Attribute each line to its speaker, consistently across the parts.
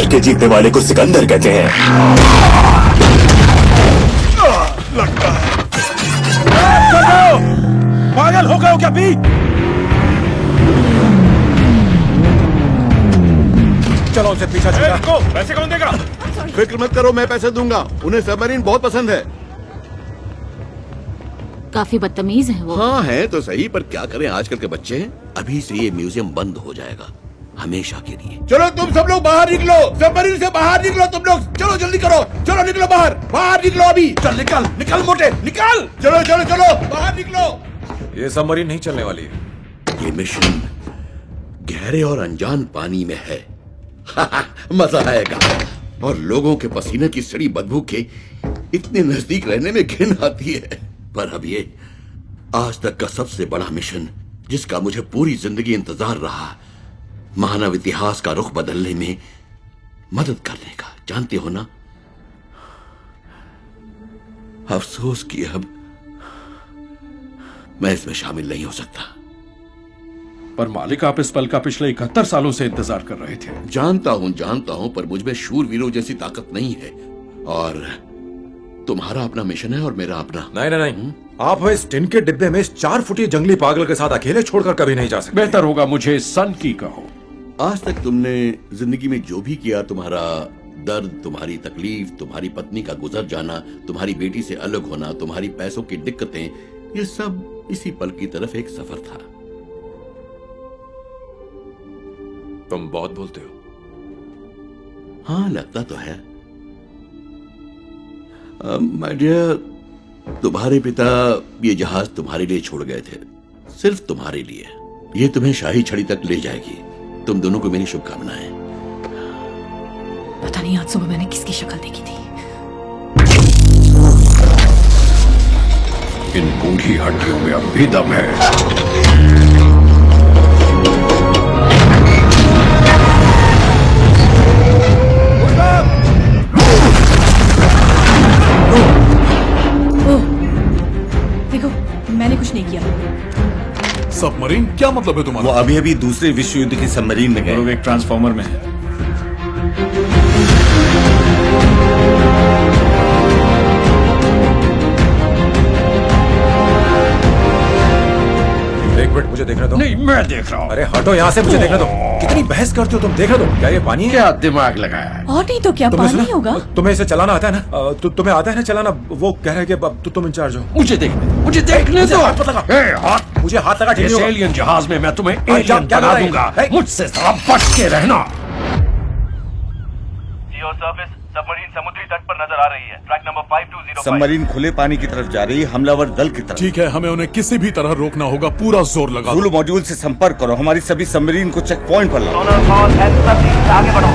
Speaker 1: हार के जीतने वाले को सिकंदर कहते हैं।
Speaker 2: लगता है पागल हो गए हो क्या भी? चलो उनसे पीछा छुड़ा। पैसे कौन देगा?
Speaker 3: फिक्र मत करो, मैं पैसे दूंगा। उन्हें सबमरीन बहुत पसंद है।
Speaker 4: काफी बदतमीज है वो।
Speaker 3: हाँ है तो सही, पर क्या करें, आजकल के बच्चे हैं। अभी से ये म्यूजियम बंद हो जाएगा हमेशा के लिए। चलो तुम सब लोग बाहर निकलो, सबमरीन से बाहर निकलो तुम लोग। चलो जल्दी करो, चलो निकलो बाहर, बाहर निकलो अभी।
Speaker 2: चल निकल निकल मोटे निकल।
Speaker 3: चलो चलो चलो बाहर निकलो।
Speaker 2: ये सबमरीन नहीं चलने वाली है।
Speaker 3: ये मिशन गहरे और अनजान पानी में है। मजा आएगा। और लोगों के पसीने की सड़ी बदबू के इतने नजदीक रहने में घिन आती है। पर अब ये आज तक का सबसे बड़ा मिशन, जिसका मुझे पूरी जिंदगी इंतजार रहा, मानव इतिहास का रुख बदलने में मदद करने का। जानते हो ना, अफसोस कि अब मैं इसमें शामिल नहीं हो सकता।
Speaker 2: पर मालिक, आप इस पल का पिछले 71 सालों से इंतजार कर रहे थे।
Speaker 3: जानता हूं, पर मुझमें शूरवीरों जैसी ताकत नहीं है। और तुम्हारा अपना मिशन है और मेरा अपना।
Speaker 2: नहीं, आप इस टिन के डिब्बे में इस 4 फुटी जंगली पागल के साथ अकेले छोड़कर कभी नहीं जा सकते। बेहतर होगा मुझे सन की कहो।
Speaker 3: आज तक तुमने जिंदगी में जो भी किया, तुम्हारा दर्द, तुम्हारी तकलीफ, तुम्हारी पत्नी का गुजर जाना, तुम्हारी बेटी से अलग होना, तुम्हारी पैसों की दिक्कतें, ये सब इसी पल की तरफ एक सफर था।
Speaker 2: तुम बहुत बोलते हो।
Speaker 3: हाँ लगता तो है। माय डियर, तुम्हारे पिता ये जहाज तुम्हारे लिए छोड़ गए थे, सिर्फ तुम्हारे लिए। ये तुम्हें शाही छड़ी तक ले जाएगी। तुम दोनों को मेरी शुभकामनाएं।
Speaker 4: पता नहीं आज सुबह मैंने किसकी शक्ल देखी थी।
Speaker 2: इन बूढ़ी हड्डियों में अब भी दम है।
Speaker 4: देखो, मैंने कुछ नहीं किया।
Speaker 2: सबमरीन? क्या मतलब है तुम्हारा?
Speaker 5: वो अभी अभी दूसरे विश्व युद्ध की सबमरीन में गए।
Speaker 2: लोग एक ट्रांसफॉर्मर में है। एक मिनट, मुझे देखने दो। नहीं, मैं देख रहा हूँ। अरे हटो यहाँ से, मुझे देखने दो। कितनी बहस करते हो तुम, देखने दो। क्या ये पानी है? क्या दिमाग लगाया?
Speaker 4: और नहीं तो क्या, पानी होगा।
Speaker 2: तुम्हें इसे चलाना आता है ना? तुम्हें आता है ना चलाना? वो कह रहे हैं कि तुम इंचार्ज हो।
Speaker 6: मुझे देखने दो।
Speaker 2: हाथ लगा। मुझे हाथ लगा।
Speaker 6: इस एलियन जहाज में मैं तुम्हें एलियन बना दूंगा। मुझसे जरा बच के रहना।
Speaker 7: जियो सर्विस, सबमरीन समुद्री तट पर नजर आ रही है। Track number 5205।
Speaker 5: सबमरीन खुले पानी की तरफ जा रही है, हमलावर दल की तरफ।
Speaker 8: ठीक है, हमें उन्हें किसी भी तरह रोकना होगा। पूरा जोर लगा।
Speaker 5: जूलू मॉड्यूल से संपर्क करो, हमारी सभी सबमरीन को चेक पॉइंट पर लाओ।
Speaker 7: आगे बढ़ो।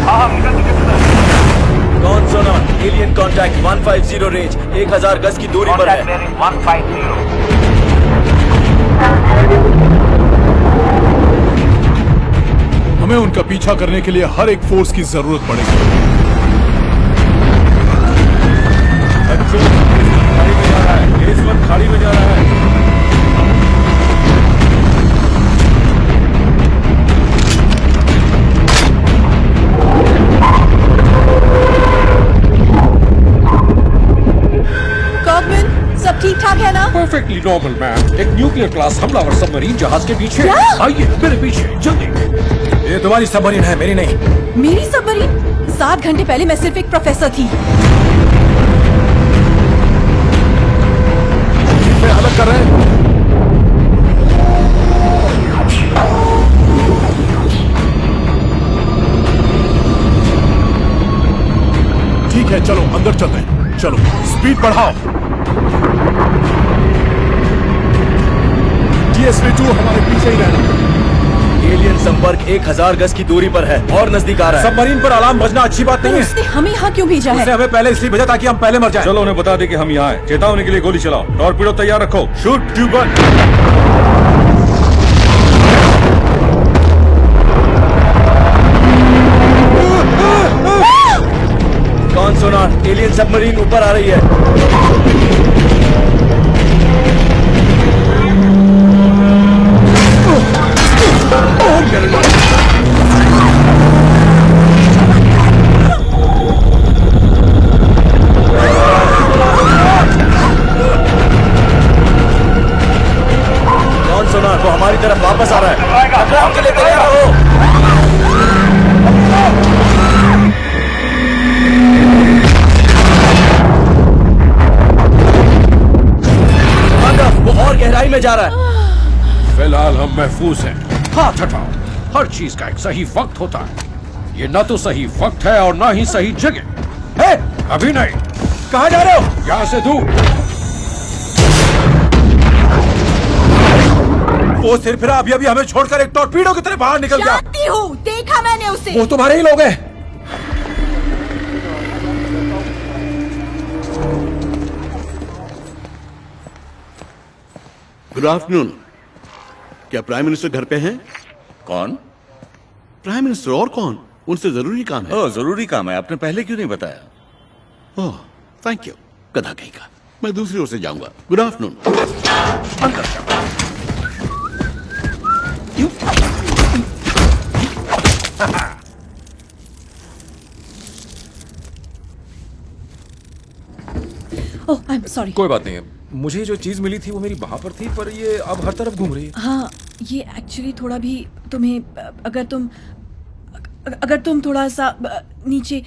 Speaker 1: कौन सोनार? एलियन कांटेक्ट 150 रेंज, 1000 गज की दूरी पर है।
Speaker 7: 150।
Speaker 8: हमें उनका पीछा करने के लिए हर एक फोर्स की जरूरत पड़ेगी।
Speaker 2: खाड़ी में जा रहा है।
Speaker 4: कॉकमैन, सब ठीक ठाक है ना?
Speaker 6: Perfectly normal ma'am. एक न्यूक्लियर क्लास हमलावर सबमरीन जहाज के पीछे।
Speaker 4: क्या?
Speaker 6: आइए मेरे पीछे जल्दी।
Speaker 2: ये तुम्हारी सबमरीन है, मेरी नहीं।
Speaker 4: मेरी सबमरीन? 7 घंटे पहले मैं सिर्फ एक प्रोफेसर थी।
Speaker 8: अलग कर रहे हैं। ठीक है, चलो अंदर चलते हैं। चलो स्पीड बढ़ाओ। GSV-2 हमारे पीछे ही रहना।
Speaker 1: एलियन संपर्क 1000 गज की दूरी पर है और नजदीक आ रहा है।
Speaker 2: सबमरीन पर अलार्म बजना अच्छी बात नहीं है।
Speaker 4: उसने हमें यहाँ क्यों भेजा है?
Speaker 2: उसने हमें पहले इसलिए भेजा ताकि हम पहले मर जाएं।
Speaker 5: चलो उन्हें बता दे कि हम यहाँ हैं। चेतावनी के लिए गोली चलाओ। टॉर्पीडो तैयार रखो। Shoot tube 1।
Speaker 1: कौन सोनार? एलियन सबमरीन ऊपर आ रही है। में जा रहा है।
Speaker 6: फिलहाल हम महफूज हैं। हाथ हटाओ। हर चीज का एक सही वक्त होता है। ये ना तो सही वक्त है और ना ही सही जगह है। अभी नहीं।
Speaker 2: कहाँ जा रहे हो?
Speaker 6: यहाँ से दूर।
Speaker 2: वो सिर्फ अभी अभी हमें छोड़कर एक टॉर्पीडो की तरह बाहर निकल गया।
Speaker 4: जानती हूँ, देखा मैंने उसे।
Speaker 2: वो तुम्हारे ही लोग हैं।
Speaker 3: Good afternoon. क्या प्राइम मिनिस्टर घर पे हैं?
Speaker 5: कौन?
Speaker 3: प्राइम मिनिस्टर और कौन? उनसे जरूरी काम है।
Speaker 5: ओह, जरूरी काम है। आपने पहले क्यों नहीं बताया?
Speaker 3: ओह, थैंक यू। गधा कहीं का। मैं दूसरी ओर से जाऊंगा। Good afternoon.
Speaker 6: अंदर जाओ।
Speaker 4: ओह, आई एम सॉरी।
Speaker 2: कोई बात नहीं है। मुझे जो चीज मिली थी वो मेरी वहां पर थी, पर ये अब हर तरफ घूम रही है।
Speaker 4: हाँ, ये एक्चुअली थोड़ा भी तुम्हें अगर तुम थोड़ा सा नीचे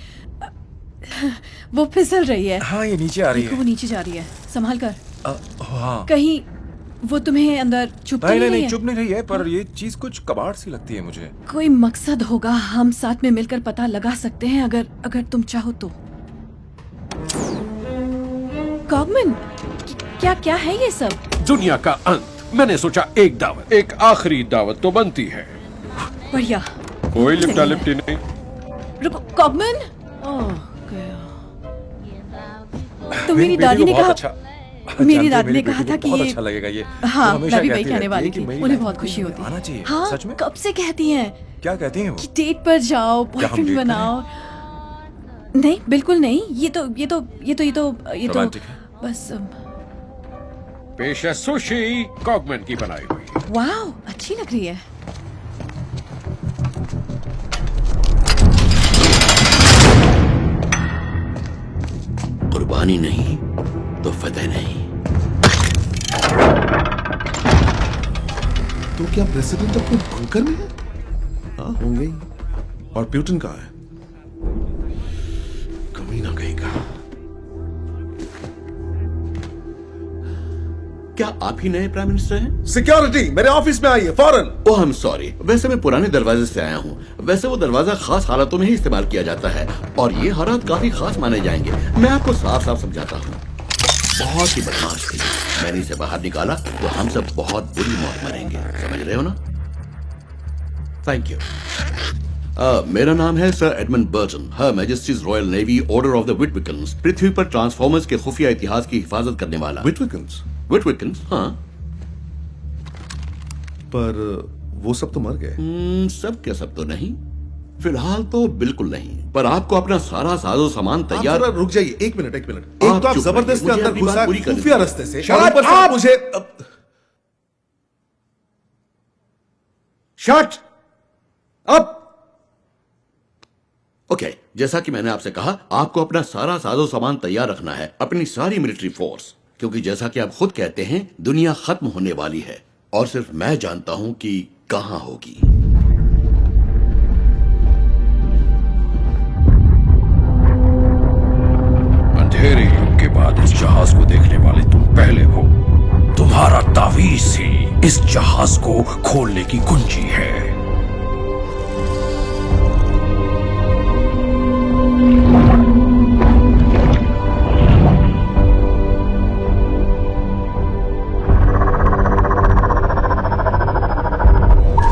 Speaker 4: वो फिसल रही है।
Speaker 2: हाँ, ये नीचे आ रही
Speaker 4: देखो,
Speaker 2: है।
Speaker 4: वो नीचे जा रही है। संभाल कर।
Speaker 2: हाँ।
Speaker 4: कहीं वो तुम्हें अंदर चुप तो
Speaker 2: नहीं,
Speaker 4: है?
Speaker 2: चुप नहीं रही है, पर ये चीज कुछ कबाड़ सी लगती है मुझे।
Speaker 4: कोई मकसद होगा। हम साथ में मिलकर पता लगा सकते हैं अगर तुम चाहो तो। कॉगमैन, क्या है ये सब?
Speaker 6: दुनिया का अंत। मैंने सोचा एक दावत, एक आखिरी दावत तो बनती है।
Speaker 4: बढ़िया।
Speaker 6: कोई लिपटा लिपटी नहीं।
Speaker 4: रुको, कॉगमैन। ओह, गया। तो मेरी
Speaker 2: बेटी
Speaker 4: दादी
Speaker 2: को
Speaker 4: ने
Speaker 2: बहुत
Speaker 4: कहा
Speaker 2: अच्छा-
Speaker 4: मेरी
Speaker 2: जानते हो,
Speaker 4: दादी ने
Speaker 2: मेरी
Speaker 4: कहा
Speaker 2: बेटी
Speaker 4: था
Speaker 2: को
Speaker 4: कि
Speaker 2: बहुत
Speaker 4: ये
Speaker 2: अच्छा लगेगा ये।
Speaker 4: हाँ,
Speaker 2: वो हमेशा
Speaker 4: मैं भी वही
Speaker 2: कहती
Speaker 4: कहने
Speaker 2: रहती
Speaker 4: वाली
Speaker 2: है कि
Speaker 4: थी।
Speaker 2: मेरी
Speaker 4: उन्हें
Speaker 2: लाइफ
Speaker 4: बहुत
Speaker 2: में
Speaker 4: खुशी होती है।
Speaker 2: आना चाहिए।
Speaker 4: हाँ,
Speaker 2: सच में?
Speaker 4: कब से कहती हैं
Speaker 2: क्या कहती हैं वो?
Speaker 4: कि डेट पर जाओ, बॉयफ्रेंड
Speaker 2: डेट पर
Speaker 4: बनाओ। नहीं, बिल्कुल नहीं। ये तो
Speaker 2: रोमांटिक है।
Speaker 4: बस
Speaker 6: पेश है सुशी, कॉगमैन की बनाई हुई।
Speaker 4: वाओ, अच्छी लग रही है।
Speaker 3: कुर्बानी नहीं तो फतेह नहीं।
Speaker 8: तो क्या प्रेसिडेंट अपने बंकर में है? हाँ, होंगे ही। और प्यूटन कहाँ है? कमीना कहीं का।
Speaker 3: क्या आप ही नए प्राइम मिनिस्टर हैं?
Speaker 8: सिक्योरिटी मेरे ऑफिस में आई है, फौरन।
Speaker 3: ओह, आई एम सॉरी। वैसे मैं पुराने दरवाजे से आया हूँ। वैसे वो दरवाजा खास हालातों में ही इस्तेमाल किया जाता है और ये हालात काफी खास माने जाएंगे। मैं आपको साफ साफ समझाता हूँ। बहुत ही बदमाश थी। मैंने इसे बाहर निकाला तो हम सब बहुत बुरी मौत मरेंगे। समझ रहे हो ना? Thank you. मेरा नाम है sir Edmund Burton, her majesty's royal navy order of the Witwiccans, पृथ्वी पर ट्रांसफॉर्मर्स के खुफिया इतिहास की हिफाजत करने वाला।
Speaker 8: विटविकन्स?
Speaker 3: विटविकन्स, हाँ।
Speaker 8: पर वो सब तो मर गए।
Speaker 3: सब के सब तो नहीं। फिलहाल तो बिल्कुल नहीं, पर आपको अपना सारा साजो सामान
Speaker 8: आप
Speaker 3: तैयार।
Speaker 8: जरा रुक जाइए, एक मिनट। एक
Speaker 3: आप
Speaker 8: तो आप
Speaker 3: चुप
Speaker 8: जबरदस्ती
Speaker 3: रहिए, मुझे
Speaker 8: अंदर
Speaker 3: अपनी बात
Speaker 8: घुसा
Speaker 3: पूरी करने
Speaker 8: खुफिया
Speaker 3: दीजिए।
Speaker 8: रास्ते से।
Speaker 3: Shut
Speaker 8: और
Speaker 3: up,
Speaker 8: ऊपर से
Speaker 3: आप!
Speaker 8: मुझे
Speaker 2: शट अप।
Speaker 3: ओके, जैसा कि मैंने आपसे कहा, आपको अपना सारा साजो सामान तैयार रखना है, अपनी सारी मिलिट्री फोर्स, क्योंकि जैसा कि आप खुद कहते हैं, दुनिया खत्म होने वाली है और सिर्फ मैं जानता हूं कि कहां होगी।
Speaker 6: अंधेरे युग के बाद इस जहाज को देखने वाले तुम पहले हो। तुम्हारा तावीज ही इस जहाज को खोलने की कुंजी है।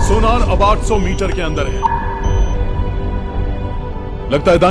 Speaker 8: सोनार अब 800 मीटर के अंदर है। लगता है